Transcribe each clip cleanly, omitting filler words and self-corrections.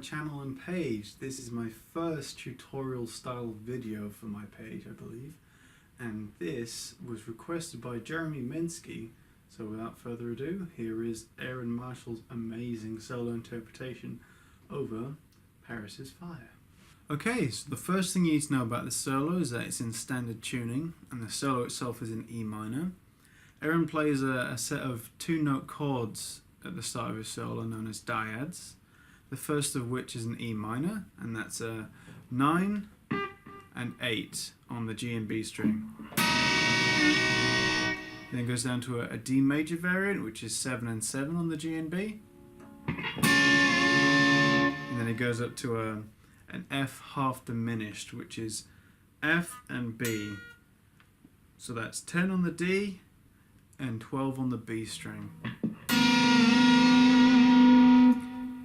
channel and page. This is my first tutorial style video for my page, I believe, and this was requested by Jeremy Minsky. So without further ado, here is Aaron Marshall's amazing solo interpretation over PVIRIS' Fire. Okay, so the first thing you need to know about the solo is that it's in standard tuning, and the solo itself is in E minor. Aaron plays a set of 2-note chords at the start of his solo known as dyads. The first of which is an E minor, and that's a 9 and 8 on the G and B string. Then it goes down to a D major variant, which is 7 and 7 on the G and B. And then it goes up to an F half diminished, which is F and B. So that's 10 on the D and 12 on the B string.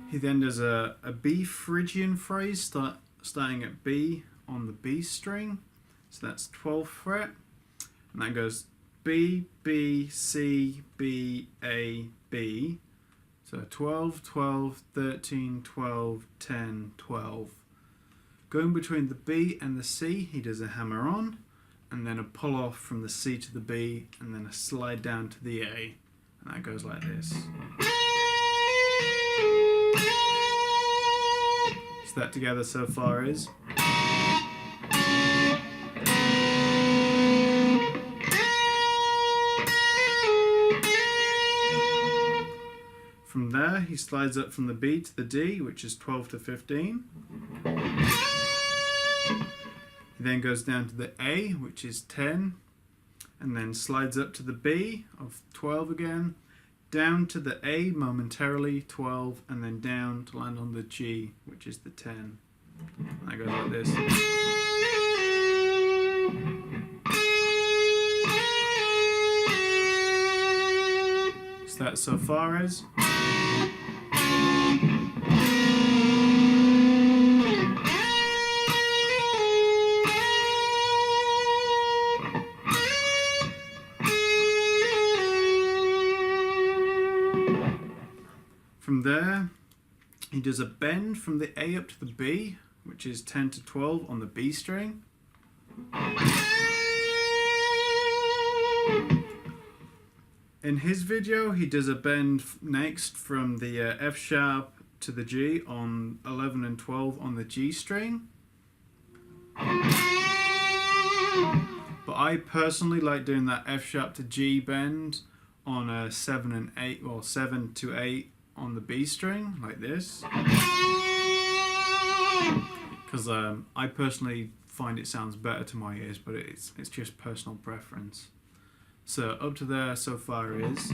He then does a B Phrygian phrase starting at B on the B string. So that's 12th fret. And that goes B, B, C, B, A, B. So 12, 12, 13, 12, 10, 12. Going between the B and the C, he does a hammer on, and then a pull off from the C to the B, and then a slide down to the A. And that goes like this. So that together so far is. From there, he slides up from the B to the D, which is 12 to 15. He then goes down to the A, which is 10, and then slides up to the B of 12 again, down to the A momentarily, 12, and then down to land on the G, which is the 10. And that goes like this. So that's so far as. From there, he does a bend from the A up to the B, which is 10 to 12 on the B string. In his video, he does a bend next from the F sharp to the G on 11 and 12 on the G string. But I personally like doing that F sharp to G bend on a 7 and 8, or 7 to 8 on the B string, like this. Because I personally find it sounds better to my ears, but it's just personal preference. So up to there so far is.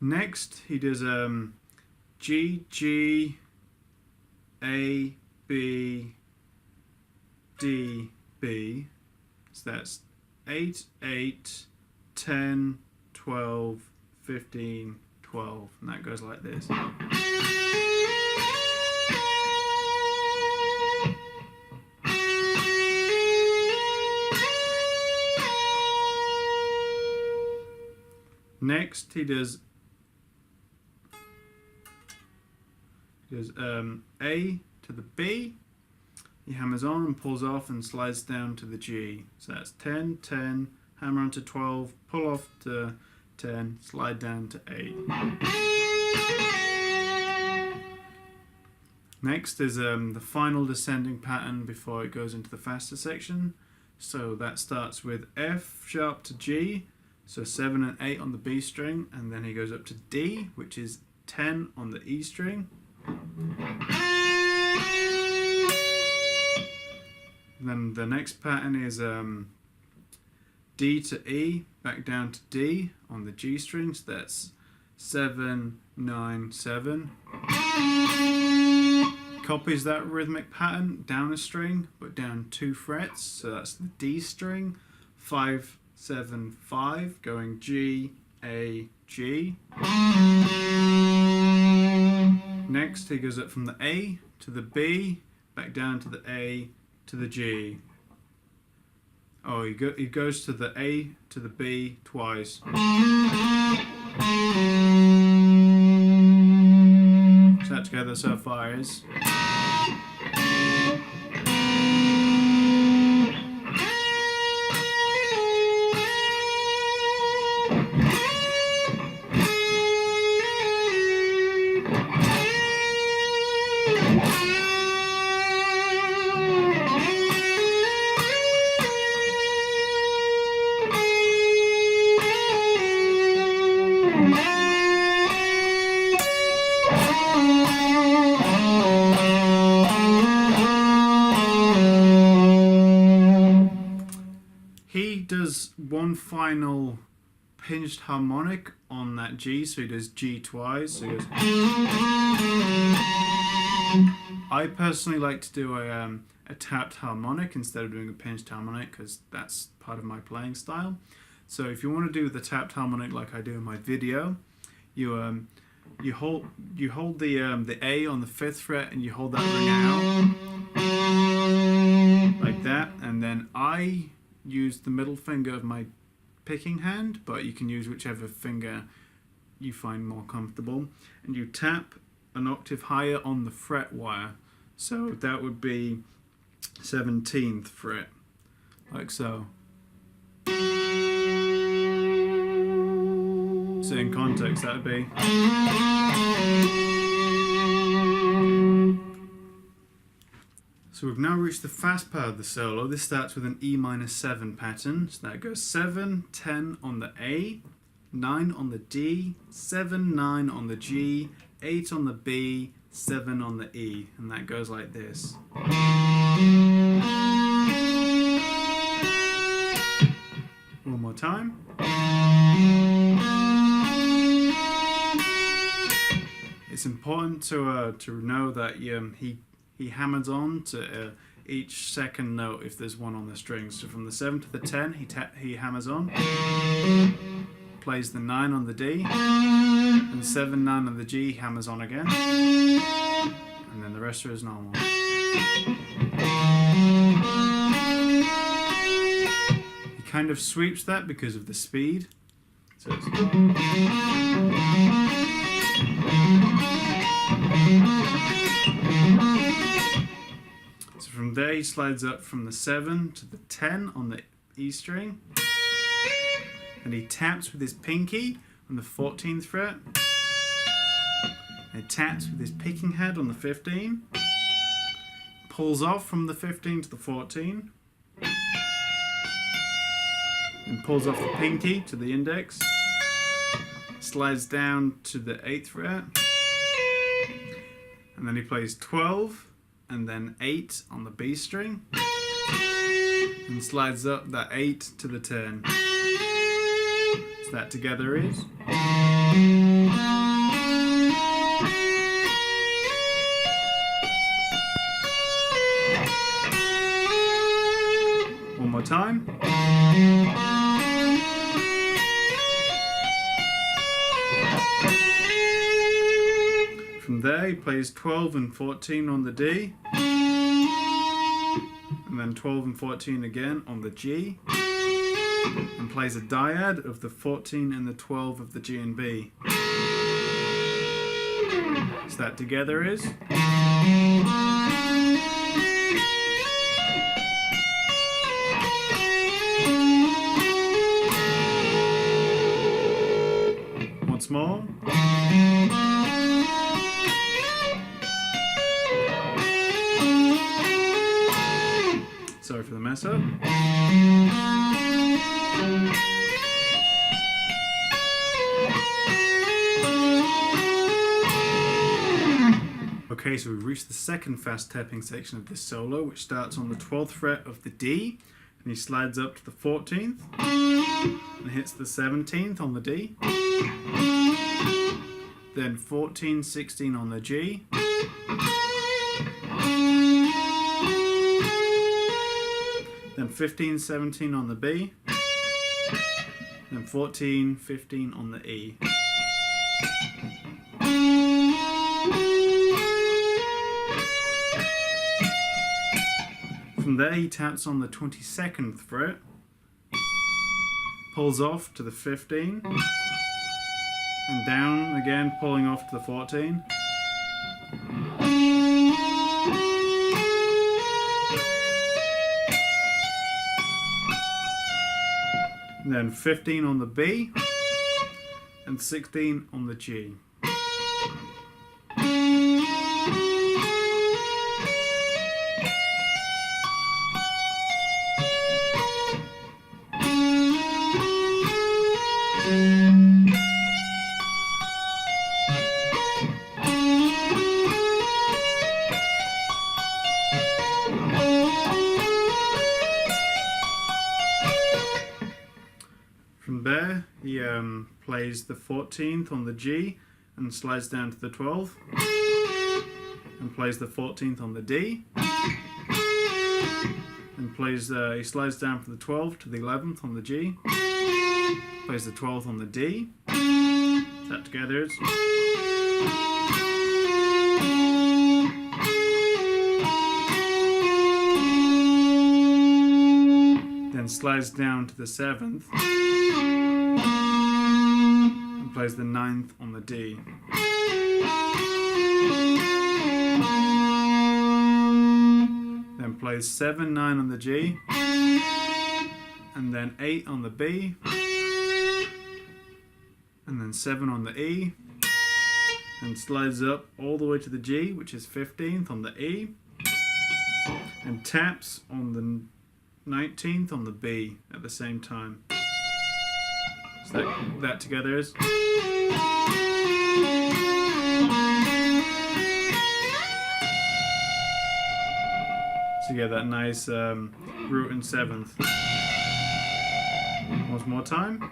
Next, he does G, G, A, B, D, B. So that's 8, 8, 10, 12, 15, 12. And that goes like this. Next, he does A to the B, he hammers on and pulls off and slides down to the G. So that's 10, 10, hammer on to 12, pull off to 10, slide down to 8. Next is the final descending pattern before it goes into the faster section. So that starts with F sharp to G, so 7 and 8 on the B string, and then he goes up to D, which is 10 on the E string. Then the next pattern is D to E, back down to D on the G string, so that's 7, 9, 7. Copies that rhythmic pattern down a string, but down 2 frets, so that's the D string, 5, 7, 5, going G, A, G. Next he goes up from the A to the B, back down to the A to the G. Oh, he goes to the A to the B twice. So that together so far is. He does one final pinched harmonic on that G, so he does G twice. So he goes. I personally like to do a tapped harmonic instead of doing a pinched harmonic because that's part of my playing style. So if you want to do the tapped harmonic like I do in my video, you hold the A on the 5th fret and you hold that ring out like that, and then I use the middle finger of my picking hand, but you can use whichever finger you find more comfortable, and you tap an octave higher on the fret wire. So that would be 17th fret, like so. So in context that would be. So we've now reached the fast part of the solo. This starts with an E-7 pattern. So that goes 7, 10 on the A, 9 on the D, 7, 9 on the G, 8 on the B, 7 on the E. And that goes like this. One more time. It's important to know that he hammers on to each second note if there's one on the string. So from the 7 to the 10, he hammers on, plays the 9 on the D, and 7, 9 on the G, hammers on again, and then the rest are as normal. He kind of sweeps that because of the speed. So it's from there he slides up from the 7 to the 10 on the E string, and he taps with his pinky on the 14th fret, and he taps with his picking head on the 15, pulls off from the 15 to the 14, and pulls off the pinky to the index, slides down to the 8th fret, and then he plays 12 and then 8 on the B string, and slides up that 8 to the 10. So that together is. One more time. From there he plays 12 and 14 on the D, and then 12 and 14 again on the G, and plays a dyad of the 14 and the 12 of the G and B. So that together is. Once more. Sorry for the mess up. Okay, so we've reached the second fast tapping section of this solo, which starts on the 12th fret of the D, and he slides up to the 14th, and hits the 17th on the D, then 14, 16 on the G, then 15, 17 on the B, then 14, 15 on the E. From there he taps on the 22nd fret, pulls off to the 15, and down again, pulling off to the 14. And then 15 on the B, and 16 on the G. From there, he plays the 14th on the G and slides down to the 12th, and plays the 14th on the D, and plays he slides down from the 12th to the 11th on the G, plays the 12th on the D. That together is. Then slides down to the 7th. Plays the 9th on the D. Then plays 7, 9 on the G, and then 8 on the B, and then 7 on the E, and slides up all the way to the G, which is 15th on the E, and taps on the 19th on the B at the same time. So that together is. So you get that nice root and 7th. Once more time.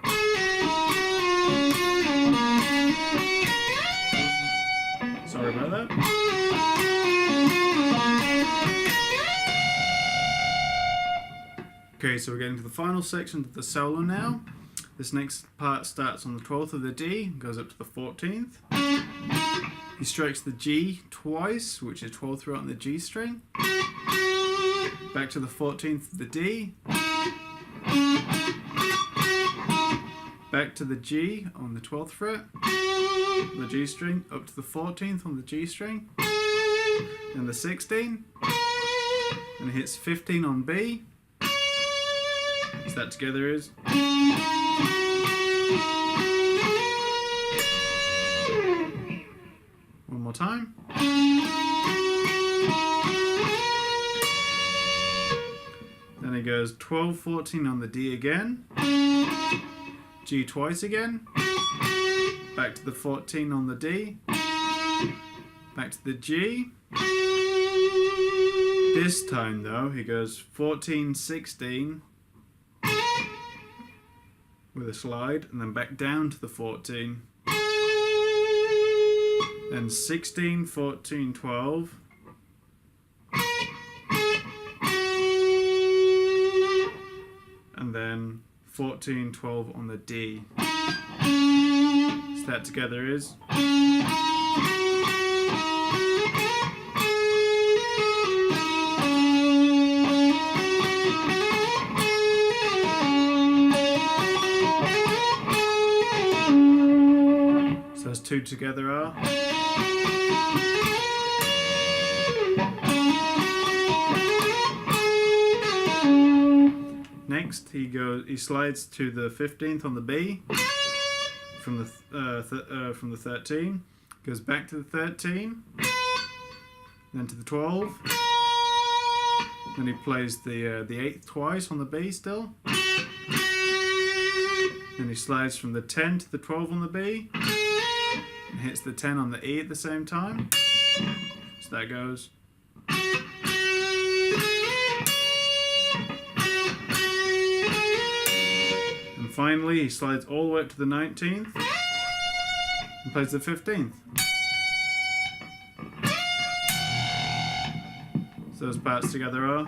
Sorry about that. Okay, so we're getting to the final section of the solo now. This next part starts on the 12th of the D, goes up to the 14th. He strikes the G twice, which is 12th fret on the G string. Back to the 14th of the D. Back to the G on the 12th fret, the G string, up to the 14th on the G string, and the 16, and it hits 15 on B. So that together is. One more time. Then it goes 12, 14 on the D again, G twice again, back to the 14 on the D, back to the G. This time though, he goes 14, 16 with a slide, and then back down to the 14. Then 16, 14, 12. And then 14, 12 on the D. So that together is. So those two together are. Next, he slides to the 15th on the B from the 13. Goes back to the 13, then to the 12. Then he plays the 8th twice on the B still. Then he slides from the 10 to the 12 on the B and hits the 10 on the E at the same time. So that goes. Finally, he slides all the way up to the 19th and plays the 15th. So those parts together are.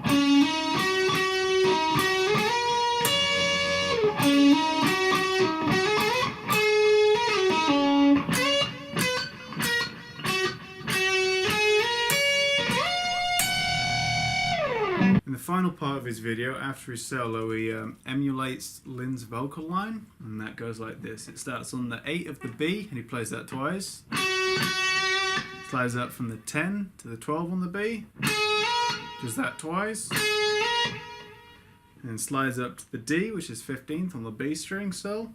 In the final final part of his video, after his solo, he emulates Lynn's vocal line, and that goes like this. It starts on the 8 of the B, and he plays that twice. Slides up from the 10 to the 12 on the B, does that twice. And then slides up to the D, which is 15th on the B string still.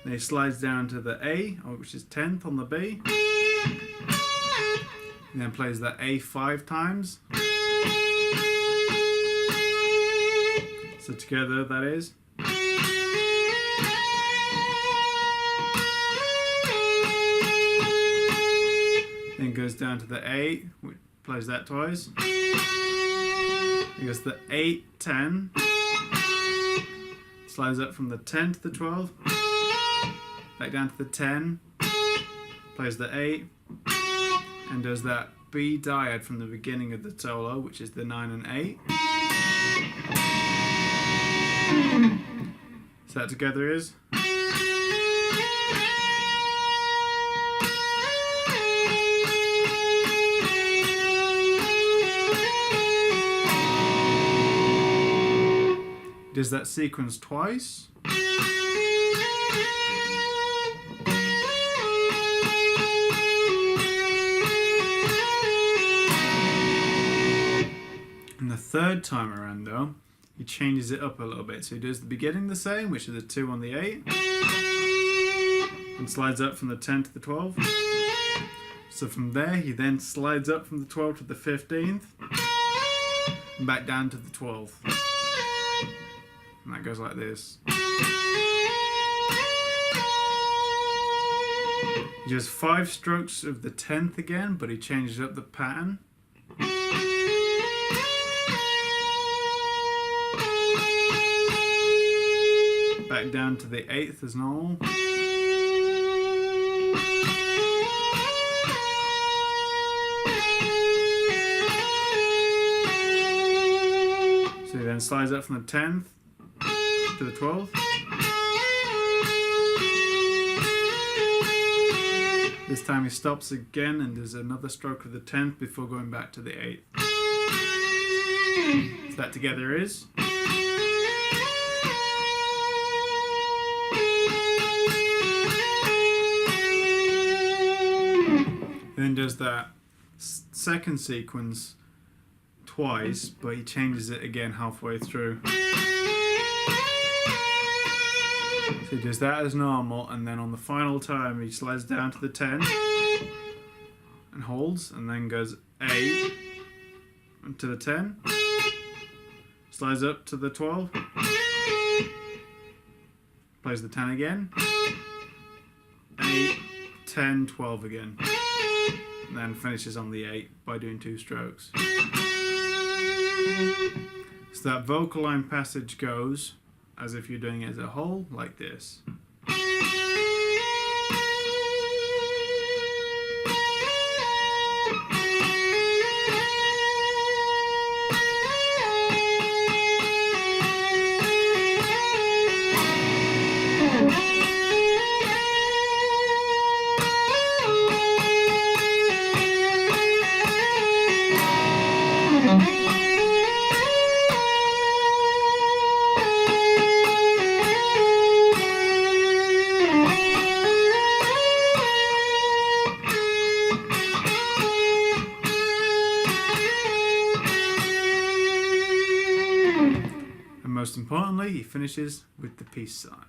Then he slides down to the A, which is 10th on the B. And then plays that A 5 times. So together that is. Then goes down to the A, which plays that twice. He goes to the 8, 10. Slides up from the 10 to the 12. Back down to the 10. Plays the 8. And does that B dyad from the beginning of the solo, which is the 9 and 8. So that together is. Does that sequence twice. And the third time around though, he changes it up a little bit. So he does the beginning the same, which is the 2 on the 8. And slides up from the 10 to the 12. So from there he then slides up from the 12 to the 15th. And back down to the 12th. And that goes like this. He does 5 strokes of the 10th again, but he changes up the pattern. Back down to the 8th as normal. So he then slides up from the 10th to the 12th. This time he stops again and does another stroke of the 10th before going back to the 8th. So that together is. Then does that second sequence twice, but he changes it again halfway through. So he does that as normal, and then on the final time he slides down to the 10 and holds, and then goes 8 to the 10, slides up to the 12, plays the 10 again, 8, 10, 12 again, and then finishes on the 8 by doing 2 strokes. So that vocal line passage goes as if you're doing it as a whole, like this. Most importantly, he finishes with the peace sign.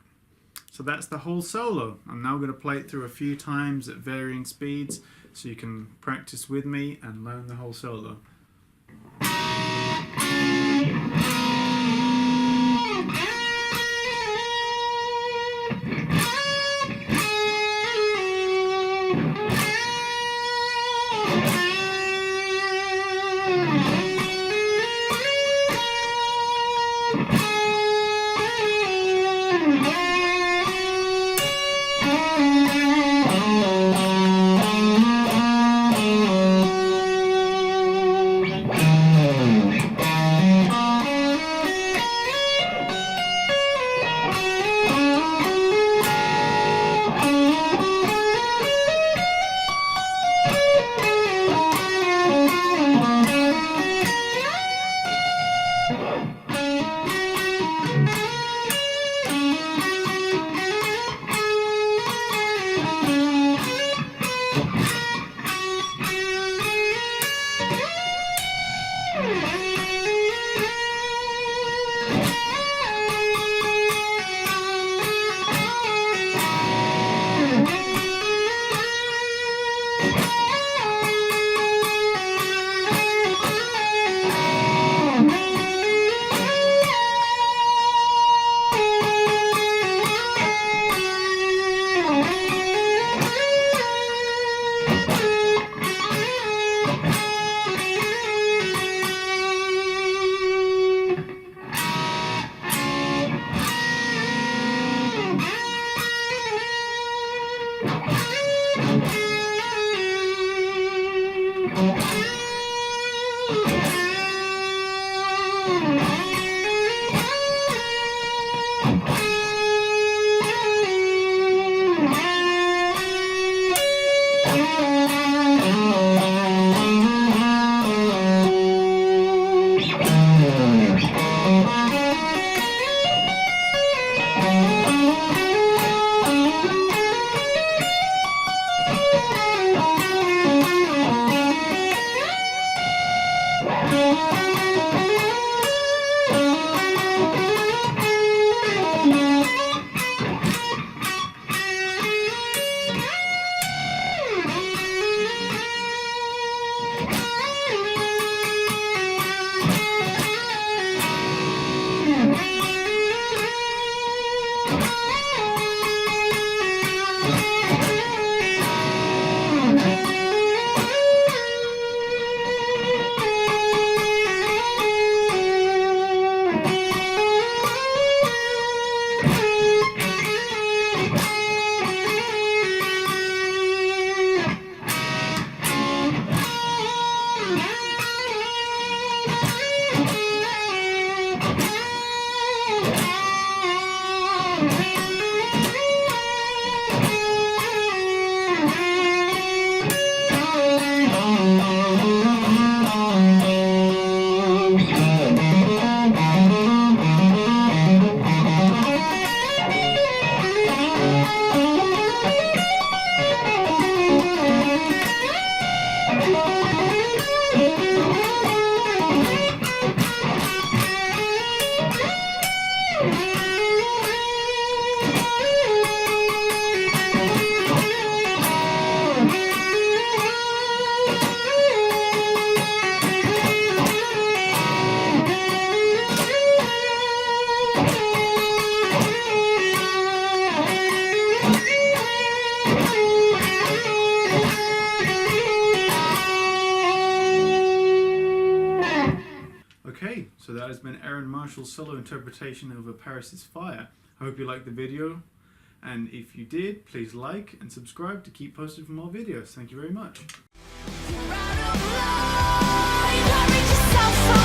So that's the whole solo. I'm now going to play it through a few times at varying speeds so you can practice with me and learn the whole solo. Okay, so that has been Aaron Marshall's solo interpretation of a PVIRIS Fire. I hope you liked the video, and if you did, please like and subscribe to keep posted for more videos. Thank you very much. You're out of line, hurry yourself.